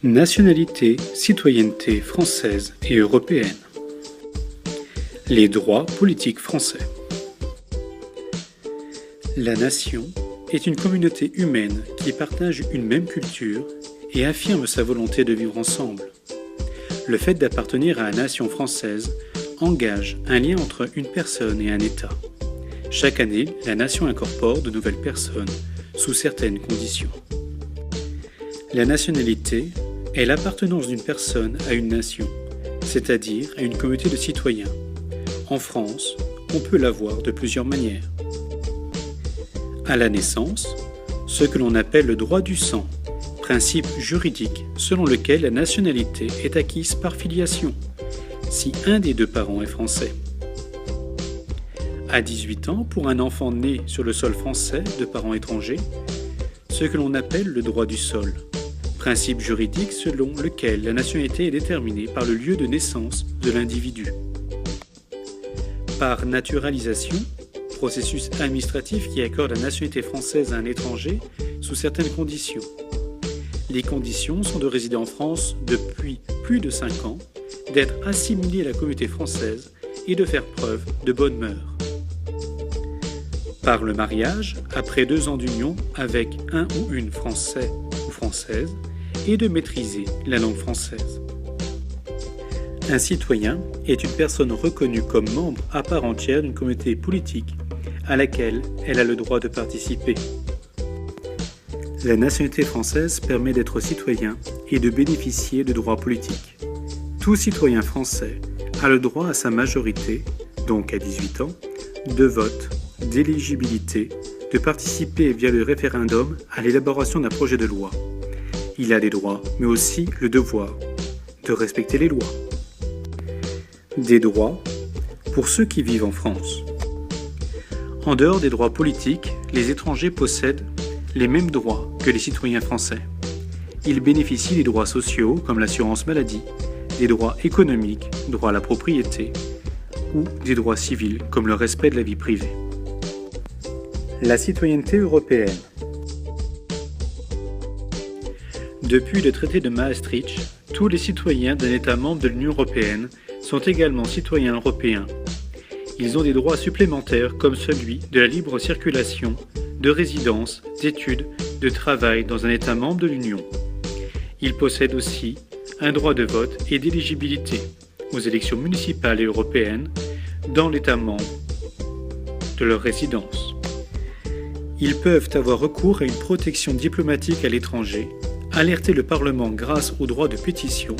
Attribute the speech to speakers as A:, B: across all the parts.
A: Nationalité, citoyenneté française et européenne. Les droits politiques français. La nation est une communauté humaine qui partage une même culture et affirme sa volonté de vivre ensemble. Le fait d'appartenir à la nation française engage un lien entre une personne et un État. Chaque année, la nation incorpore de nouvelles personnes sous certaines conditions. La nationalité est l'appartenance d'une personne à une nation, c'est-à-dire à une communauté de citoyens. En France, on peut l'avoir de plusieurs manières. À la naissance, ce que l'on appelle le droit du sang, principe juridique selon lequel la nationalité est acquise par filiation, si un des deux parents est français. À 18 ans, pour un enfant né sur le sol français de parents étrangers, ce que l'on appelle le droit du sol, principe juridique selon lequel la nationalité est déterminée par le lieu de naissance de l'individu. Par naturalisation, processus administratif qui accorde la nationalité française à un étranger sous certaines conditions. Les conditions sont de résider en France depuis plus de 5 ans, d'être assimilé à la communauté française et de faire preuve de bonnes mœurs. Par le mariage, après 2 ans d'union avec un ou une Français ou Française, et de maîtriser la langue française. Un citoyen est une personne reconnue comme membre à part entière d'une communauté politique à laquelle elle a le droit de participer. La nationalité française permet d'être citoyen et de bénéficier de droits politiques. Tout citoyen français a le droit à sa majorité, donc à 18 ans, de vote, d'éligibilité, de participer via le référendum à l'élaboration d'un projet de loi. Il a des droits, mais aussi le devoir de respecter les lois. Des droits pour ceux qui vivent en France. En dehors des droits politiques, les étrangers possèdent les mêmes droits que les citoyens français. Ils bénéficient des droits sociaux comme l'assurance maladie, des droits économiques, droit à la propriété, ou des droits civils comme le respect de la vie privée. La citoyenneté européenne. Depuis le traité de Maastricht, tous les citoyens d'un État membre de l'Union européenne sont également citoyens européens. Ils ont des droits supplémentaires comme celui de la libre circulation, de résidence, d'études, de travail dans un État membre de l'Union. Ils possèdent aussi un droit de vote et d'éligibilité aux élections municipales et européennes dans l'État membre de leur résidence. Ils peuvent avoir recours à une protection diplomatique à l'étranger, alerter le Parlement grâce au droit de pétition,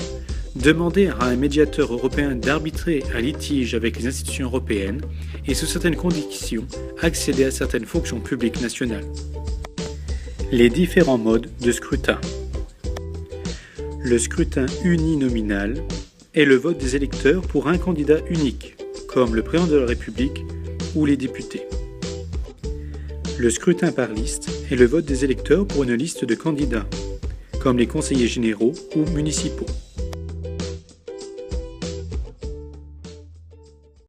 A: demander à un médiateur européen d'arbitrer un litige avec les institutions européennes et, sous certaines conditions, accéder à certaines fonctions publiques nationales. Les différents modes de scrutin. Le scrutin uninominal est le vote des électeurs pour un candidat unique, comme le président de la République ou les députés. Le scrutin par liste est le vote des électeurs pour une liste de candidats, comme les conseillers généraux ou municipaux.